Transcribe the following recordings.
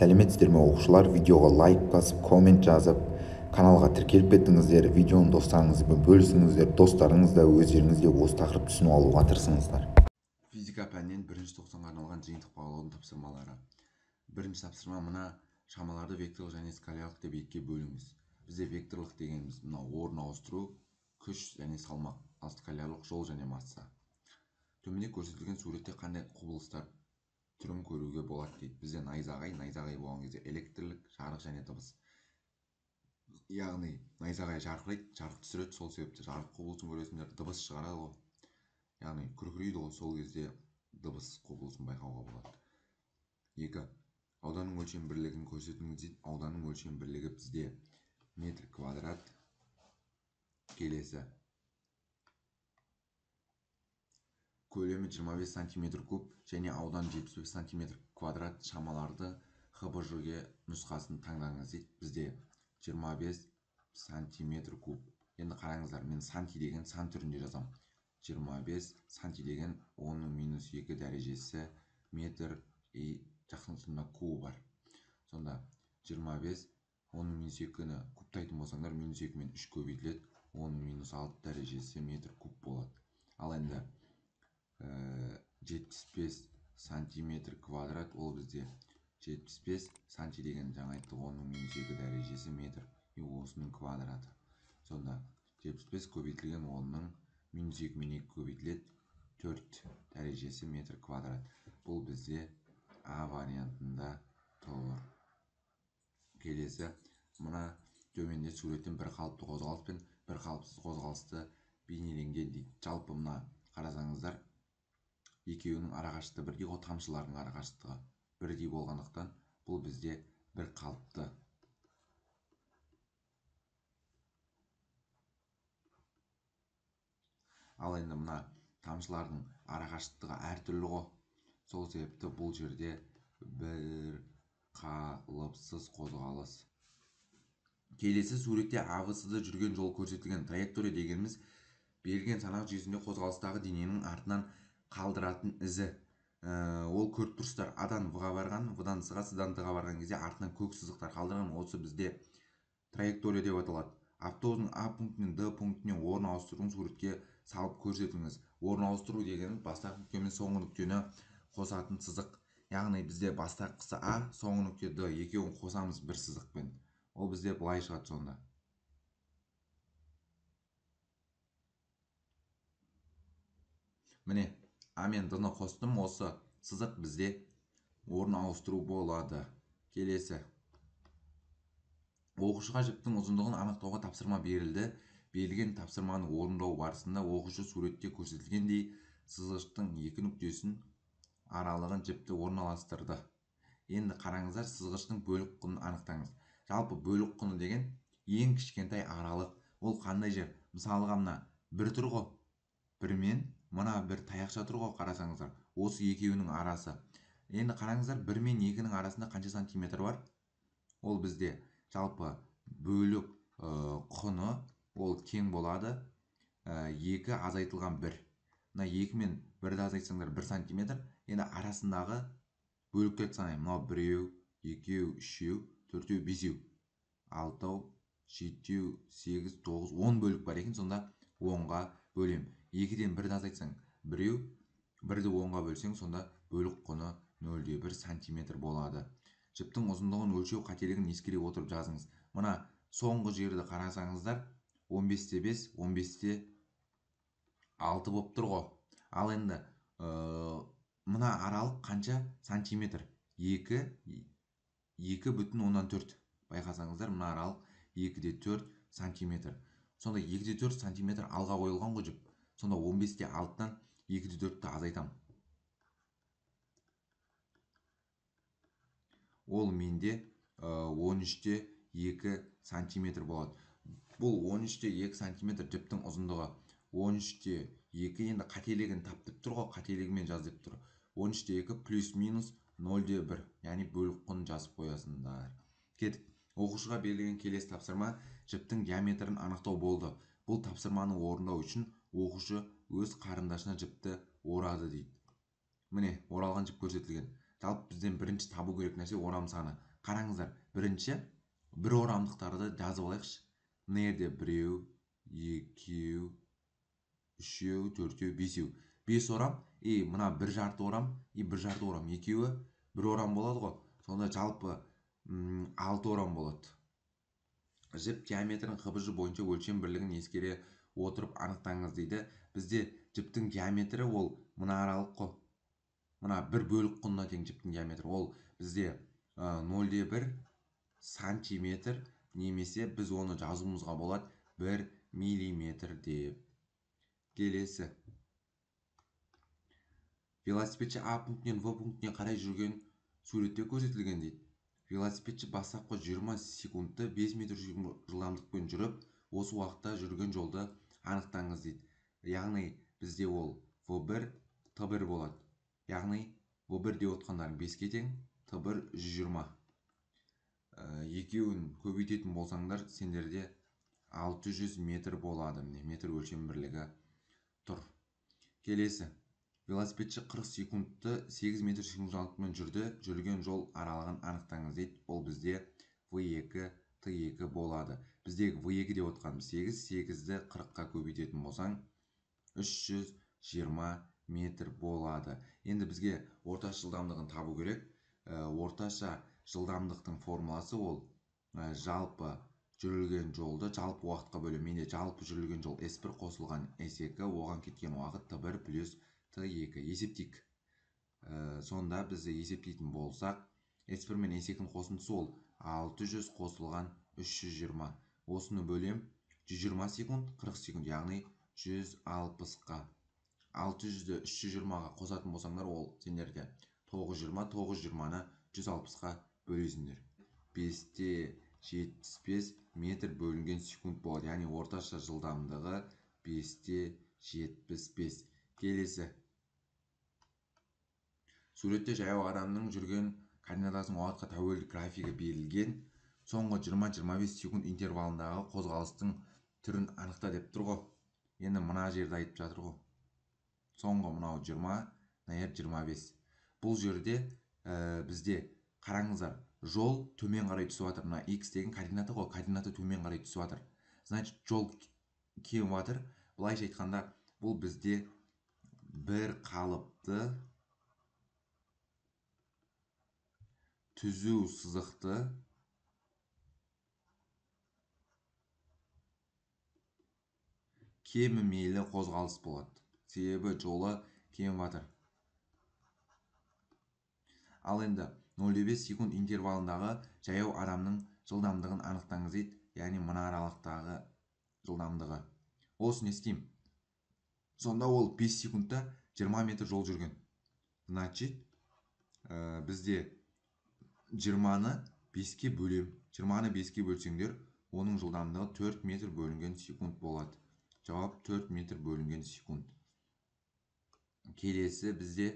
Сәлеметсіздер ме оқушылар? Видеоға лайк басып, коммент жазып, каналға тіркеліп кеттіңіздер. Видеоны достарыңызбен бөлісіңіздер. Достарыңыз да өздеріңіз де осы тақырыпты түсініп алуға тырысыңыздар. Физика пәнінен бірінші тоқсанға арналған жиынтық бағалаудың тапсырмалары. Бірінші тапсырма мына: шамаларды векторлық және скалялық деп екіге бөліңіз. Бізде векторлық дегеніміз мына орын ауыстыру, күш және салмақ, ал скалялық жол және масса. Төменде көрсетілген суретте қандай құбылыстар түрін көруге болады дейді. Бізде найзағай болған кезде электрлік, жарық және дыбыс. Яғни найзағай жарқырайды, жарық түсіреді, сол себепті жарық құбылысын көресіңдер, дыбыс шығарады ғой. Яғни күркірейді ғой, сол кезде дыбыс құбылысын байқауға болады. 2. Ауданның өлшем бірлігін көрсетіңіз дейді. Ауданның өлшем бірлігі бізде метр квадрат. Келесі: көлемі 25 см куб және аудан 75 см квадрат шамаларды ХБЖ-ге нұсқасын таңдаңыз дейді. Бізде 25 см куб. Енді қараңыздар, мен санти деген сан түрінде жазам. 25 санти деген 10-2 дәрежесі метр, жақын тұсында кубы бар. Сонда 25 10-2-ні кубтайтын болсаңдар, -2 мен 3 көбейтіледі, 10-6 дәрежесі метр куб болады. Ал енді 75 сантиметр квадрат, ол бізде 75 санти деген жаңа айтты, 10-2 дәрежесі метр, осының квадраты. Сонда 75 көбейтілген 10-ның -2 мен 2 көбейтіледі, 4 дәрежесі метр квадрат. Бұл бізде А вариантында тұр. Келесі: мына төменде суреттен бір қалыпты қозғалыс пен бір қалыпсыз қозғалысты бейнеленген дейді. Жалпы мына қарасаңыздар, екеуінің арақашықтығы бірдей ғой, тамшылардың арақашықтығы бірдей болғандықтан бұл бізде бір қалыпты. Ал енді мына тамшылардың арақашықтығы әртүрлі ғой, сол себепті бұл жерде бір қалыпсыз қозғалыс. Келесі суретте АВС-да жүрген жол көрсетілген. Траектория дегеніміз берілген санақ жүйесінде қозғалыстағы дененің артынан қалдыратын ізі. Ол көріп-тұрсыздар, А-дан В-ға барған, В-дан С-ға, С-дан Д-ға барған кезде артынан көк сызықтар қалдырған. Осы бізде траектория деп аталады. Автобустың А пунктінен Д пунктіне орын ауыстыруын суретке салып көрсетіңіз. Орын ауыстыру дегеніміз бастапқы нүкте мен соңғы нүктені қосатын сызық. Яғни бізде бастапқысы А, соңғы нүкте Д, екеуін қосамыз бір сызықпен. Ол бізде былай шығады сонда. Міне, А мен Д-ны қостым, осы сызық бізде орын ауыстыру болады. Келесі: оқушыға жіптің ұзындығын анықтауға тапсырма берілді. Берілген тапсырманы орындау барысында оқушы суретте көрсетілгендей сызғыштың екі нүктесінің аралығын жіпті орналастырды. Енді қараңыздар, сызғыштың бөлік құнын анықтаңыз. Жалпы бөлік құны деген ең кішкентай аралық. Ол қандай жер? Мысалға мына бір тұр ғой, бір мен мына бір таяқша тұр ғой, қарасаңыздар, осы екеуінің арасы. Енді қараңыздар, 1 мен 2-ның арасында қанша сантиметр бар? Ол бізде жалпы бөлік құны ол тең болады 2 азайтылған 1. Мына 2 мен 1-ді азайтсаңдар 1 сантиметр. Енді арасындағы бөліктерді санайын. Мынау 1, 2, 3, 4, 5, 6, 7, 8, 9, 10 бөлік бар екен. Сонда 10-ға бөлем. 2-ден 1-ді азайтсаң 1, 1-ді 10-ға бөлсең, сонда бөлік құны 0,1 сантиметр болады. Жіптің ұзындығын өлшеу қателігін ескере отырып жазыңыз. Мына соңғы жерді қарасаңыздар, 15-те 5, 15-те 6 болып тұр ғой. Ал енді мына аралық қанша сантиметр? 2,4. Байқасаңыздар, мына аралық 2-де 4 сантиметр. Сонда 2-де 4 сантиметр алға қойылған ғой жіп. Сонда 15-те 6-тан 2-де 4-ті азайтам. Ол менде 13-те 2 сантиметр болады. Бұл 13-те 2 сантиметр жіптің ұзындығы. 13-те 2 енді қателігін таптып тұр ғой, қателігімен жаз деп тұр. 13-те 2 плюс-минус 0,1, яғни бөлік құнын жазып қоясыңдар. Кетіп, оқушыға берілген келесі тапсырма жіптің диаметрін анықтау болды. Бұл тапсырманы орындау үшін оқушы өз қарындашына жіпті орады дейді. Міне, оралған жіп көрсетілген. Жалпы бізден бірінші табу керек нәрсе орам саны. Қараңыздар, бірінші бір орамдықтарды жазып алайықшы. Мына жерде біреу, екеу, үшеу, төртеу, бесеу. 5 орам, мына бір жарты орам, бір жарты орам, екеуі бір орам болады ғой. Сонда жалпы 6 орам болады. Жіп диаметрін қ/ж бойынша өлшем бірлігін ескере отырып анықтаңыз дейді. Бізде жіптің диаметрі ол мына аралық қой. Мына бір бөлік құнына тең жіптің диаметрі. Ол бізде 0,1 сантиметр, немесе біз оны жазуымызға болады 1 миллиметр деп. Келесі. Велосипедші А пунктінен В пунктіне қарай жүрген суретте көрсетілген дейді. Велосипедші бастапқы 20 секундты 5 метр жылдамдықпен жүріп, осы уақытта жүрген жолды анықтаңыз дейді. Яғни бізде ол В1, Т1 болады. Яғни В1 деп отқандарын 5-ке тең, Т1 120. Екеуін көбейтетін болсаңдар, сендерде 600 метр болады. Метр өлшем бірлігі тұр. Келесі. Велосипедші 40 секундты 8 метр жылдамдықпен жүрді. Жүрген жол аралығын анықтаңыз дейді. Ол бізде В2, Т2 болады. Біздегі В2 деп отқанымыз 8, 8-ді 40-қа көбейтетін болсаң 320 метр болады. Енді бізге орташа жылдамдығын табу керек. Орташа жылдамдықтың формуласы ол жалпы жүрілген жолды жалпы уақытқа бөлу. Менде жалпы жүрілген жол S1 қосылған S2, оған кеткен уақыт Т1 плюс Т2. Есептейік. Сонда бізді есептейтін болсақ, S1 мен S2-дің қосындысы ол 600 қосылған 320. Осыны бөлем 120 секунд, 40 секунд, яғни 160-қа. 600-ді 320-ға қосатын болсаңдар, ол сендерде 920, 920-ны 160-қа бөлесіңдер. 5-те 75 метр бөлінген секунд болады. Яғни орташа жылдамдығы 5-те 75. Келесі. Суретте жаяу адамның жүрген координатасының уақытқа тәуелді графигі берілген. Соңғы 20-25 секунд интервалындағы қозғалыстың түрін анықта деп тұр ғой. Енді мына жерді айтып жатыр ғой. Соңғы мынау 20, мына жер 25. Бұл жерде бізде қараңыздар, жол төмен қарай түсіп жатыр. Мына X деген координаты ғой, координаты төмен қарай түсіп жатыр. Значит, жол кем жатыр. Былайша айтқанда, бұл бізде бір қалыпты түзу сызықты кемімейлі қозғалыс болады. Себебі жолы кем жатыр. Ал енді 0,5 секунд интервалындағы жаяу адамның жылдамдығын анықтаңыз дейді. Яғни мына аралықтағы жылдамдығы. Осы не істеймін? Сонда ол 5 секундта 20 метр жол жүрген. Значит, бізде 20-ны 5-ке бөлем. 20-ны 5-ке бөлсеңдер, оның жылдамдығы 4 метр бөлінген секунд болады. Жауап 4 метр бөлінген секунд. Келесі бізде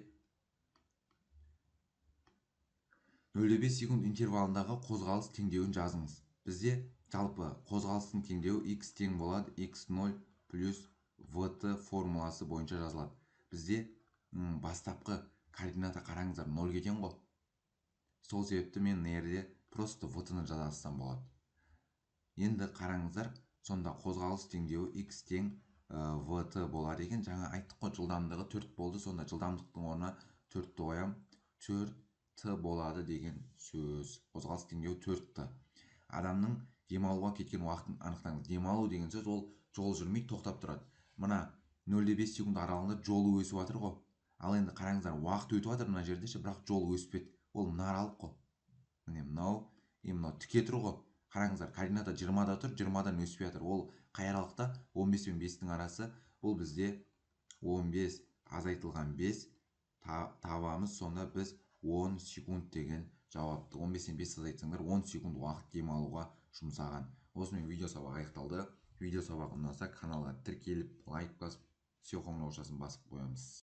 0,5 секунд интервалындағы қозғалыс теңдеуін жазыңыз. Бізде жалпы қозғалыстың теңдеуі x тең болады, x0 плюс vt формуласы бойынша жазылады. Бізде бастапқы координата қараңыздар 0-ге тең ғой. Сол себепті мен нерде просто vt-ны жазасам болады. Енді қараңыздар, сонда қозғалыс теңдеуі x тең vt болады екен. Жаңа айттық қой, жылдамдығы 4 болды. Сонда жылдамдықтың орнына 4-ті қоям, 4t болады деген сөз. Қозғалыс теңдеуі 4t. Адамның демалуға кеткен уақытын анықтаңыз. Демалу деген сөз ол жол жүрмей тоқтап тұрады. Мына 0,5 секунд аралығында жолы өсіп жатыр ғой. Ал енді қараңыздар, уақыт өтіп жатыр мына жерде, бірақ жол өспеді. Ол мына аралық қой. Міне мынау тіке тұр ғой. Қараңыздар, координата 20-да тұр, 20-дан өспей жатыр. Ол қай аралықта? 15 пен 5-тің арасы. Бұл бізде 15 азайтылған 5 табамыз. Сонда біз 10 секунд деген жауапты. 15-тен 5 азайтсаңдар, 10 секунд уақыт демалуға жұмсаған. Осымен видео сабағы аяқталды. Видео сабағы ұнаса каналға тіркеліп, лайк басып, все қоңыраушасын басып қоямыз.